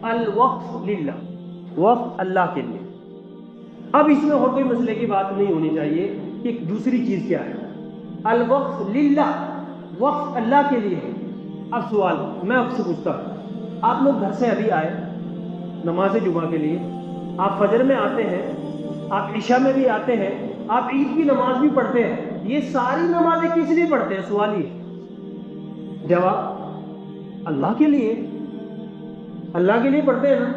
الوقف للہ، وقف اللہ کے لیے۔ اب اس میں اور کوئی مسئلے کی بات نہیں ہونی چاہیے کہ دوسری چیز کیا ہے۔ الوقف للہ، وقف اللہ کے لیے ہے۔ اب سوال میں آپ سے پوچھتا ہوں، آپ لوگ گھر سے ابھی آئے نماز جمعہ کے لیے، آپ فجر میں آتے ہیں، آپ عشاء میں بھی آتے ہیں، آپ عید کی نماز بھی پڑھتے ہیں، یہ ساری نمازیں کس لیے پڑھتے ہیں؟ سوال یہ جواب اللہ کے لیے، اللہ کے لیے پڑھتے ہیں نا؟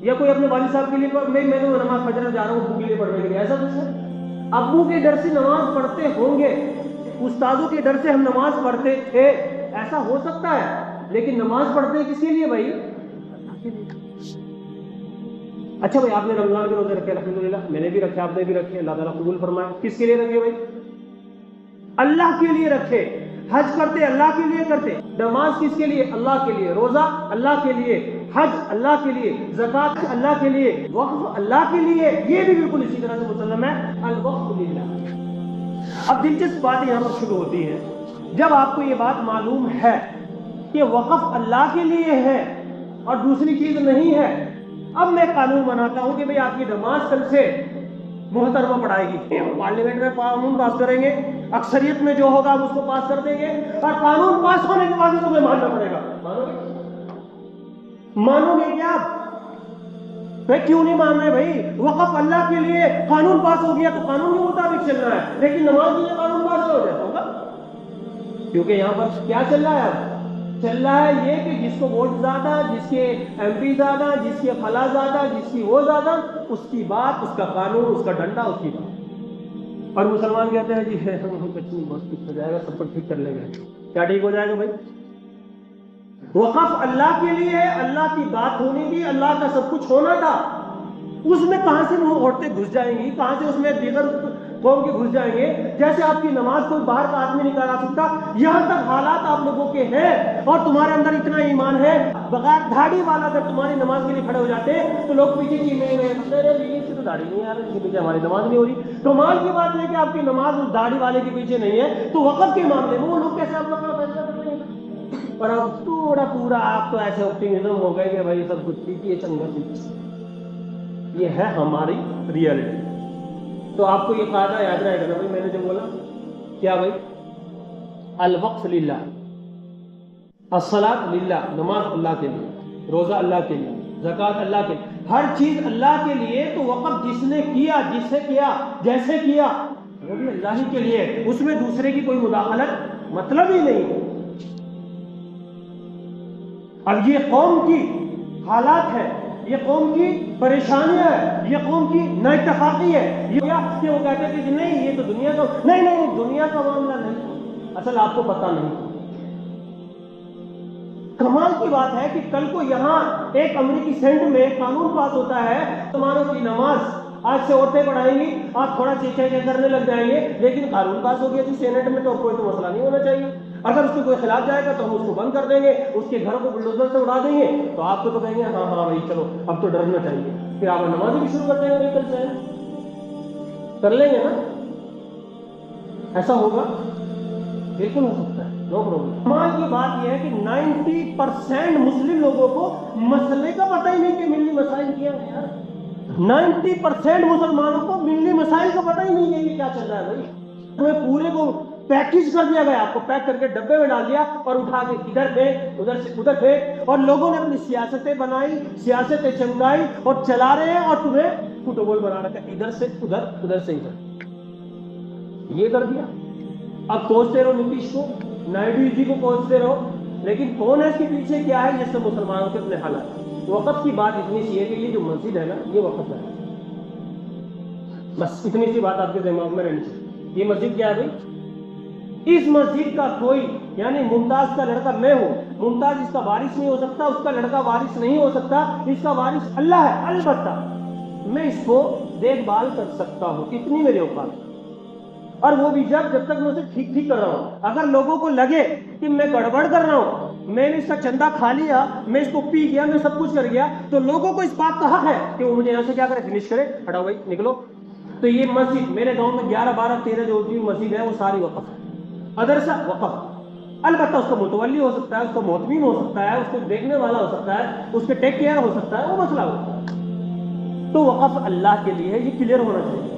یا کوئی اپنے والد صاحب کے لیے میں تو نماز فجر میں جا رہا ہوں ابو کے لیے پڑھنے کے لیے، ایسا کچھ ہے؟ ابو کے ڈر سے نماز پڑھتے ہوں گے، استادوں کے ڈر سے ہم نماز پڑھتے تھے، ایسا ہو سکتا ہے، لیکن نماز پڑھتے ہیں کس کے لیے بھائی؟ اللہ کے لیے۔ اچھا بھائی، آپ نے رمضان کے روزے رکھے الحمدللہ، میں نے بھی رکھے، آپ نے بھی رکھے، اللہ تعالیٰ قبول فرمائے۔ کس کے لیے رکھے بھائی؟ اللہ کے لیے رکھے۔ حج کرتے اللہ کے لیے کرتے، نماز کس کے لیے؟ اللہ کے لیے، روزہ اللہ کے لیے، حج اللہ کے لیے، زکوٰۃ اللہ کے لیے، وقف اللہ کے لیے، یہ بھی بالکل اسی طرح سے مسلم ہے، الوقف للہ۔ اب دلچسپ بات یہاں پر شروع ہوتی ہے، جب آپ کو یہ بات معلوم ہے کہ وقف اللہ کے لیے ہے اور دوسری چیز نہیں ہے، اب میں قانون بناتا ہوں کہ بھئی آپ کی نماز کل سے محترمہ پڑھائے گی، پارلیمنٹ میں قانون پاس کریں گے، اکثریت میں جو ہوگا ہم اس کو پاس کر دیں گے، اور قانون پاس ہونے کے بعد تمہیں ماننا پڑے گا۔ مانو گے کیا آپ؟ میں کیوں نہیں مان رہے بھائی؟ وقف اللہ کے لیے، قانون پاس ہو گیا تو قانون کے مطابق چل رہا ہے، لیکن نماز کے لیے قانون پاس ہو جاتا ہوگا، کیونکہ یہاں پر کیا چل رہا ہے؟ اب چل رہا ہے یہ کہ جس کو ووٹ زیادہ، جس کے ایم پی زیادہ، جس کے فلاں زیادہ، جس کی وہ زیادہ، اس کی بات، اس کا قانون، اس کا ڈنڈا، اس کی بات۔ اور مسلمان کہتے ہیں جی کچھ نہیں، بہت ٹھیک ہو جائے گا، سب کچھ ٹھیک کر لیں گے۔ کیا ٹھیک ہو جائے گا بھائی؟ وقف اللہ کے لیے ہے، اللہ کی بات ہونی تھی، اللہ کا سب کچھ ہونا تھا، اس میں کہاں سے وہ عورتیں گھس جائیں گی، کہاں سے اس میں دیگر قوم کے گھس جائیں گے؟ جیسے آپ کی نماز کوئی باہر کا آدمی نہیں کرا سکتا، یہاں تک حالات آپ لوگوں کے ہیں، اور تمہارے اندر اتنا ایمان ہے، بغیر داڑھی والا اگر تمہاری نماز کے لیے کھڑے ہو جاتے تو لوگ پیچھے چیمیں گے، اس کی تو داڑھی نہیں آ رہی، اس کے پیچھے ہماری نماز نہیں ہو رہی۔ کمال کی بات ہے کہ آپ کی نماز اس داڑھی والے کے پیچھے نہیں ہے، تو وقف کے معاملے میں وہ لوگ کیسے آپ لوگ کا فیصلہ کر رہے ہیں؟ اور اب تھوڑا پورا آپ تو ایسے optimism ہو گئے کہ بھائی سب کچھ ٹھیک ہے، چنگا ٹھیک، یہ ہے ہماری ریئلٹی۔ تو آپ کو یہ قاعدہ یاد رہے گا نا بھائی، میں نے جو بولا کیا بھائی؟ الوقف للہ، الصلاۃ للہ، نماز اللہ کے لیے، روزہ اللہ کے لیے، زکوٰۃ اللہ کے لیے، ہر چیز اللہ کے لیے۔ تو وقف جس نے کیا، جس سے کیا، جیسے کیا، وہ بھی اللہ ہی کے لیے، اس میں دوسرے کی کوئی مداخلت مطلب ہی نہیں۔ اب یہ قوم کی حالات ہے، یہ قوم کی پریشانیاں ہے، یہ قوم کی نااتفاقی ہے، یہ وہ کہتے ہیں کہ نہیں یہ تو دنیا کا، نہیں دنیا کا معاملہ نہیں، اصل آپ کو پتہ نہیں۔ کمال کی بات ہے کہ کل کو یہاں ایک امریکی سینٹ میں قانون پاس ہوتا ہے، مسلمانوں کی نماز آج سے عورتیں پڑھائیں گی، آپ تھوڑا چیخیں کرنے لگ جائیں گے، لیکن قانون پاس ہو گیا جی سینٹ میں، تو کوئی تو مسئلہ نہیں ہونا چاہیے۔ اگر اس کو کوئی خلاف جائے گا تو ہم اس کو بند کر دیں گے، اس کے گھروں کو بلڈوزر سے اڑا دیں گے، تو آپ کو تو کہیں گے ہاں بھائی چلو اب تو ڈرنا چاہیے، پھر آپ نماز بھی شروع کر دیں گے، کل سے کر لیں گے نا؟ ایسا ہوگا؟ بالکل ہو سکتا ہے، نو پرابلم۔ کمال کی بات یہ ہے کہ 90% مسلم لوگوں کو مسئلے کا پتہ ہی نہیں کہ ملی مسائل کیا ہے یار۔ 90% مسلمانوں کو ملی مسائل کا پتہ ہی نہیں ہے کہ کیا چل رہا ہے بھائی۔ تمہیں پورے کو پیکج کر دیا گیا، آپ کو پیک کر کے ڈبے میں ڈال دیا اور اٹھا کے ادھر پھینک، ادھر سے ادھر پھینک، اور لوگوں نے اپنی سیاستیں بنائی، سیاستیں چمکائی اور چلا رہے ہیں، اور تمہیں فٹ بال بنا رکھا ہے، ادھر سے ادھر، ادھر سے ادھر، یہ کر دیا۔ اب کوستے رہو نتیش کو، نائیڈو جی کو کوستے رہو، لیکن کون ہے اس کے پیچھے کیا ہے؟ یہ سب مسلمانوں کے اپنے حالات۔ وقف کی بات اتنی سی ہے کہ یہ جو مسجد ہے نا، یہ وقف ہے، بس اتنی سی بات آپ کے دماغ میں رہنی چاہیے۔ یہ مسجد کیا ہے بھائی؟ اس مسجد کا کوئی، یعنی ممتاز کا لڑکا میں ہوں، ممتاز اس کا وارث نہیں ہو سکتا، اس کا لڑکا وارث نہیں ہو سکتا، اس کا وارث اللہ ہے، البتہ میں اس کو دیکھ بھال کر سکتا ہوں، اتنی میرے اوقات ہے، اور وہ بھی جب تک میں اسے ٹھیک کر رہا ہوں۔ اگر لوگوں کو لگے کہ میں گڑبڑ کر رہا ہوں، میں نے اس کا چندہ کھا لیا، میں اس کو پی گیا، میں سب کچھ کر گیا، تو لوگوں کو اس بات کا حق ہے کہ وہ مجھے یہاں سے کیا کرے، فنش کرے، ہٹاؤ بھائی نکلو۔ تو یہ مسجد میرے گاؤں میں 11 12 13 جو بھی مسجد ہے وہ ساری وقف ہے، مدرسہ وقف، البتہ اس کا متولی ہو سکتا ہے، اس کا محتمین ہو سکتا ہے، اس کو دیکھنے والا ہو سکتا ہے، اس کے ٹیک کیئر ہو سکتا ہے، وہ مسئلہ ہوتا ہے۔ تو وقف اللہ کے لیے، یہ کلیئر ہونا چاہیے۔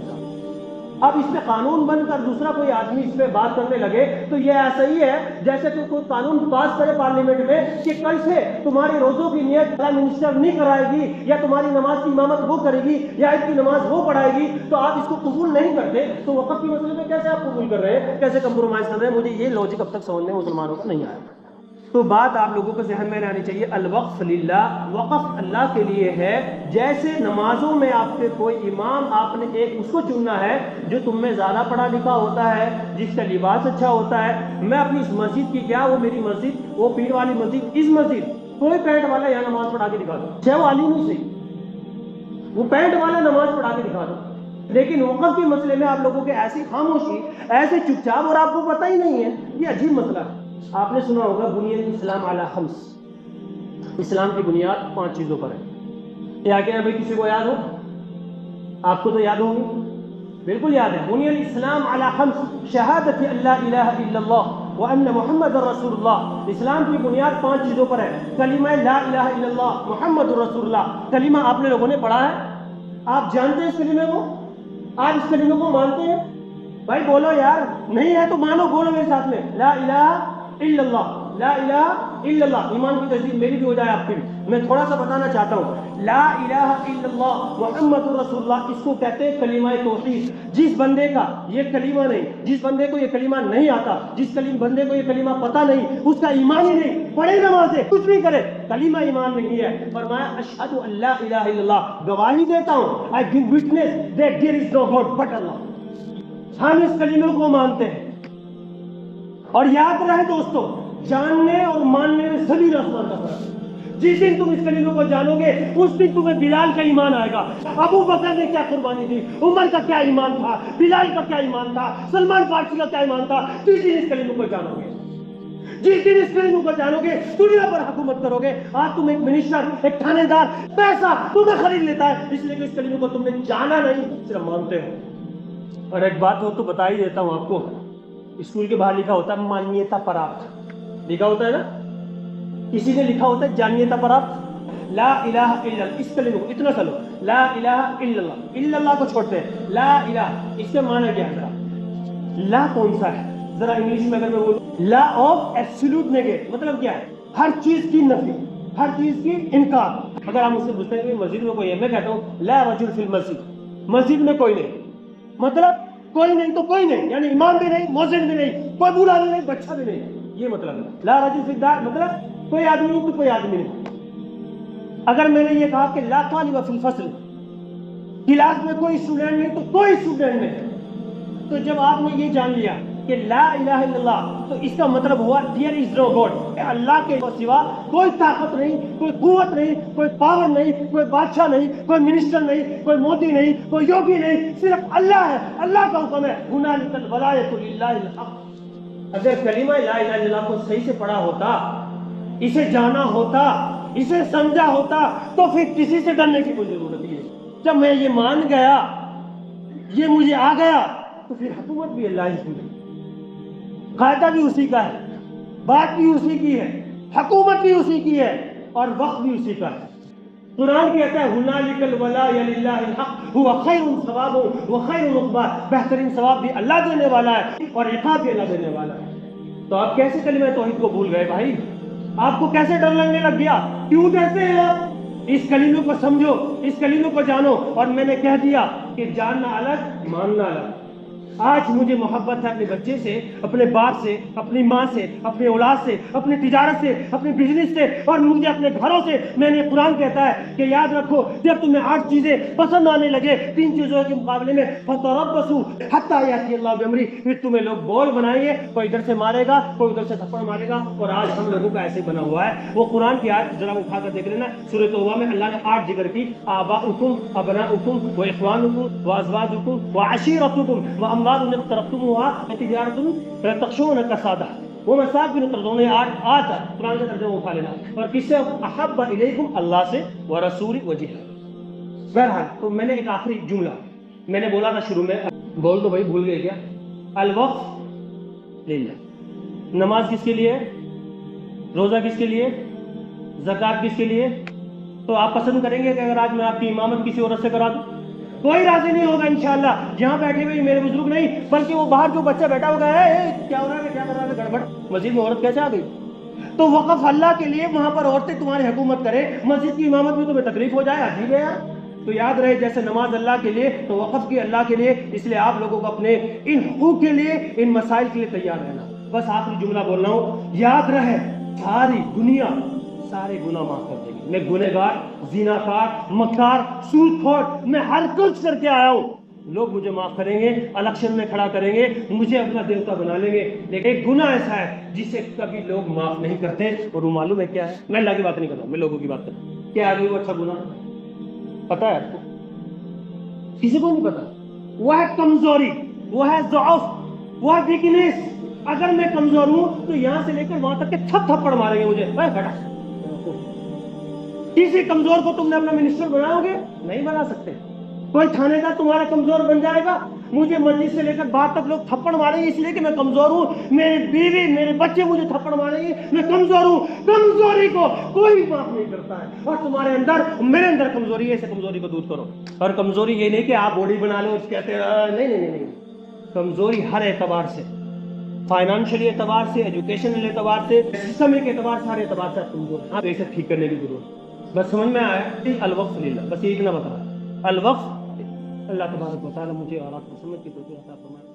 اب اس پہ قانون بن کر دوسرا کوئی آدمی اس پہ بات کرنے لگے تو یہ ایسا ہی ہے جیسے کہ کوئی قانون پاس کرے پارلیمنٹ میں کہ کل سے تمہاری روزوں کی نیت پرائم منسٹر نہیں کرائے گی، یا تمہاری نماز کی امامت وہ کرے گی، یا عید کی نماز وہ پڑھائے گی، تو آپ اس کو قبول نہیں کرتے، تو وقف کے مسئلے میں کیسے آپ قبول کر رہے ہیں، کیسے کمپرومائز کر رہے ہیں؟ مجھے یہ لاجک اب تک سمجھ میں مسلمانوں کو نہیں آیا۔ تو بات آپ لوگوں کو ذہن میں رہنی چاہیے، الوقف للہ، وقف اللہ کے لیے ہے۔ جیسے نمازوں میں آپ کے کوئی امام، آپ نے ایک اس کو چننا ہے جو تم میں زیادہ پڑھا لکھا ہوتا ہے، جس کا لباس اچھا ہوتا ہے۔ میں اپنی اس مسجد کی کیا، وہ میری مسجد، وہ پیر والی مسجد، اس مسجد کوئی پینٹ والا یہاں نماز پڑھا کے دکھا دو، چاہے وہ عالم ہی صحیح، وہ پینٹ والا نماز پڑھا کے دکھا دو۔ لیکن وقف کے مسئلے میں آپ لوگوں کے ایسی خاموشی، ایسے چپ چاپ، اور آپ کو پتہ ہی نہیں ہے، یہ عجیب مسئلہ ہے۔ آپ نے سنا ہوگا بنی الاسلام علی خمس، اسلام کی بنیاد 5 چیزوں پر ہے۔ یہ آگے ابھی کسی کو یاد ہو؟ آپ کو تو یاد ہوگی، بالکل یاد ہے۔ بنی الاسلام علی خمس، شہادت اللہ الہ الا اللہ وان محمد رسول اللہ۔ اسلام کی بنیاد 5 چیزوں پر ہے۔ کلمہ لا الہ الا اللہ محمد رسول اللہ، کلمہ آپ نے لوگوں نے پڑھا ہے، آپ جانتے ہیں اس کلمے کو، آپ اس کلمے کو مانتے ہیں؟ بھائی بولو یار، نہیں ہے تو مانو، بولو میرے ساتھ میں، لا الہ الا اللہ، لا الہ الا اللہ۔ ایمان کی تصدیق میری بھی ہو جائے، آپ کی بھی۔ میں تھوڑا سا بتانا چاہتا ہوں، لا الہ الا اللہ محمد رسول اللہ، اس کو کہتے ہیں کلمہ توحید۔ جس بندے کا یہ کلمہ نہیں، جس بندے کو یہ کلمہ نہیں آتا، جس بندے کو یہ کلمہ پتہ نہیں، اس کا ایمان ہی نہیں، پڑھے نمازیں کچھ بھی کرے، کلمہ ایمان نہیں ہے۔ فرمایا اشہد ان لا الہ الا اللہ، گواہی دیتا ہوں، I give witness that there is no God but Allah۔ ہم اس کلمے کو مانتے ہیں، اور یاد رہے دوستو، جاننے اور ماننے میں زمین آسمان کا فرق ہے۔ جس دن تم اس کلمے کو جانو گے، اس دن تمہیں بلال کا ایمان آئے گا، ابو بکر نے کیا قربانی دی، عمر کا کیا ایمان تھا، بلال کا کیا ایمان تھا، سلمان فارسی کا کیا ایمان تھا۔ جس دن اس کلمے کو جانو گے، جس دن اس کلمے کو جانو گے، دنیا پر حکومت کرو گے۔ آج تم ایک منسٹر، ایک تھانے دار، پیسہ تمہیں خرید لیتا ہے، اس لیے کہ اس کلمے کو تم نے جانا نہیں، صرف مانتے ہو۔ اور ایک بات ہو تو بتا ہی دیتا ہوں آپ کو، اسکول کے باہر لکھا ہوتا ہے مانیتا پراپت، لکھا ہوتا ہے نا، کسی نے لکھا ہوتا ہے جانیتا پراپت، لا الہ الا اللہ، اس کلمے کو اتنا سلو، لا الہ الا اللہ، الا اللہ کو چھوڑتے ہیں، لا الہ، اس کے معنی کیا ہے؟ ذرا لا کون سا ہے، ذرا انگلش میں اگر میں بولوں، لا آف ایبسولوٹ نیگیٹ، مطلب کیا ہے؟ ہر چیز کی نفی، ہر چیز کی انکار۔ اگر آپ مجھ سے پوچھتے ہیں کہ مسجد میں کوئی ہے، میں کہتا ہوں لا رجل فی المسجد، مسجد میں کوئی نہیں، مطلب کوئی نہیں تو کوئی نہیں، یعنی امام بھی نہیں، مؤذن بھی نہیں، کوئی بوڑھا بھی نہیں، بچہ بھی نہیں، یہ مطلب ہے لا رجل فی الدار، مطلب کوئی آدمی نہیں تو کوئی آدمی نہیں۔ اگر میں نے یہ کہا کہ لا طالب فی الفصل، کلاس میں کوئی اسٹوڈنٹ نہیں تو کوئی اسٹوڈنٹ نہیں، تو جب آپ نے یہ جان لیا کہ لا الہ الا اللہ، تو اس کا مطلب ہوا دیئر از نو گاڈ، اللہ کے سوا کوئی طاقت نہیں، کوئی قوت نہیں، کوئی پاور نہیں، کوئی بادشاہ نہیں، کوئی منسٹر نہیں، کوئی مودی نہیں، کوئی یوگی نہیں، صرف اللہ ہے، اللہ کا حکم ہے، ہنالک الولایۃ للہ الحق۔ اگر کلمہ لا الہ الا اللہ کو صحیح سے پڑھا ہوتا، اسے جانا ہوتا، اسے سمجھا ہوتا، تو پھر کسی سے ڈرنے کی کوئی ضرورت نہیں ہے۔ جب میں یہ مان گیا، یہ مجھے آ گیا، تو پھر حکومت بھی اللہ ہی کی ہے، قاعدہ بھی اسی کا ہے، بات بھی اسی کی ہے، حکومت بھی اسی کی ہے، اور وقت بھی اسی کا ہے۔ قرآن کہتا ہے ہنالک الولایۃ للہ الحق هو خیر ثواب و خیر عقبیٰ، بہترین ثواب بھی اللہ دینے والا ہے اور عقاب بھی اللہ دینے والا ہے۔ تو آپ کیسے کلمہ توحید کو بھول گئے بھائی؟ آپ کو کیسے ڈر لگنے لگ گیا؟ کیوں ڈرتے ہیں آپ؟ اس کلمے کو سمجھو، اس کلمے کو جانو، اور میں نے کہہ دیا کہ جاننا الگ، ماننا الگ۔ آج مجھے محبت ہے اپنے بچے سے، اپنے باپ سے، اپنی ماں سے، اپنے اولاد سے، اپنی تجارت سے، اپنے بزنس سے، اور مجھے اپنے گھروں سے۔ میں نے قرآن کہتا ہے کہ یاد رکھو، جب تمہیں 8 چیزیں پسند آنے لگے 3 چیزوں کے مقابلے میں، فَتَرَبَّصُوا حَتَّىٰ يَأْتِيَ اللَّهُ بِأَمْرِهِ، پھر تمہیں لوگ بول بنائیں گے، کوئی ادھر سے مارے گا، کوئی ادھر سے تھپڑ مارے گا، اور آج ہم لوگوں کا ایسے بنا ہوا ہے۔ وہ قرآن کی آیت ذرا اٹھا کر دیکھ لینا، سورۃ توبہ میں اللہ نے 8 ذکر کی، آباؤکم ابناؤکم واخوانکم وازواجکم وعشیرتکم واموال اقترفتموها وتجارت تخشون کسادها ومساکن ترضونها، 8 قرآن کا ترجمہ اٹھا لینا، اور کس سے؟ احب الیکم، اللہ سے، ورسول وجہاد۔ بہرحال تو میں نے ایک آخری جملہ میں نے بولا تھا شروع میں، بول دو بھائی، بھول گئے کیا؟ الوقف للہ، نماز کس کے لیے ہے؟ روزہ کس کے لیے؟ زکوٰۃ کس کے لیے؟ تو آپ پسند کریں گے کہ اگر آج میں آپ کی امامت کسی عورت سے کرا دوں؟ کوئی راضی نہیں ہوگا انشاءاللہ. یہاں بیٹھے ہوئے میرے بزرگ نہیں بلکہ وہ باہر جو بچہ بیٹھا ہوگا ہے کیا ہو رہا ہے کیا کر رہا ہے گڑبڑ، مسجد میں عورت کیسے آ گئی؟ تو وقف اللہ کے لیے، وہاں پر عورتیں تمہاری حکومت کرے، مسجد کی امامت میں تمہیں تکلیف ہو جائے، عجیب ہے یار. تو یاد رہے جیسے نماز اللہ کے لیے تو وقف کی اللہ کے لیے، اس لیے آپ لوگوں کو اپنے ان حقوق کے لیے، ان مسائل کے لیے تیار رہنا. بس آخری جملہ بول رہا ہوں، یاد رہے ساری دنیا سارے گناہ معاف کر دے گی. میں گنہگار، زیناکار، مکار، سود خور، میں ہر کچھ کر کے آیا ہوں. لوگ مجھے معاف کریں گے، الیکشن میں کھڑا کریں گے، مجھے اپنا دیوتا بنا لیں گے، لیکن ایک گناہ ایسا ہے جسے کبھی لوگ معاف نہیں کرتے. اور وہ معلوم ہے کیا ہے؟ میں اللہ کی بات نہیں کر رہا، میں لوگوں کی بات کر رہا ہوں. کیا ہے وہ اچھا گناہ؟ پتا ہے آپ کو؟ کسی کو نہیں پتا. وہ ہے کمزوری، وہ ہے ضعف، وہ ہے ویکنیس. اگر میں کمزور ہوں تو یہاں سے لے کر وہاں تک کے تھپڑ ماریں گے مجھے. کسی کمزور کو تم نے اپنا منسٹر بناؤ گے؟ نہیں بنا سکتے. کوئی تھانے کا تمہارا کمزور بن جائے گا، مجھے مسجد سے لے کر باہر تک لوگ تھپڑ ماریں گے اس لیے کہ میں کمزور ہوں. میری بیوی، میرے بچے مجھے تھپڑ ماریں گے، میں کمزور ہوں. کمزوری کو کوئی معاف نہیں کرتا ہے. اور تمہارے اندر، میرے اندر کمزوری ہے، اسے کمزوری کو دور کرو. اور کمزوری یہ نہیں کہ آپ باڈی بنا لو کہتے ہیں، نہیں نہیں نہیں. کمزوری ہر اعتبار سے، فائنانشلی اعتبار سے، ایجوکیشنل اعتبار سے، سسٹمک اعتبار سے، ہر اعتبار سے آپ کمزور ہیں. آپ اسے ٹھیک کرنے کی ضرورت ہے. بس سمجھ میں آیا؟ الوقف للہ، بس یہ اتنا بتا رہا ہے. الوقف اللہ تبارک و تعالیٰ مجھے اور آپ کو سمجھ کی توفیق عطا فرمائے.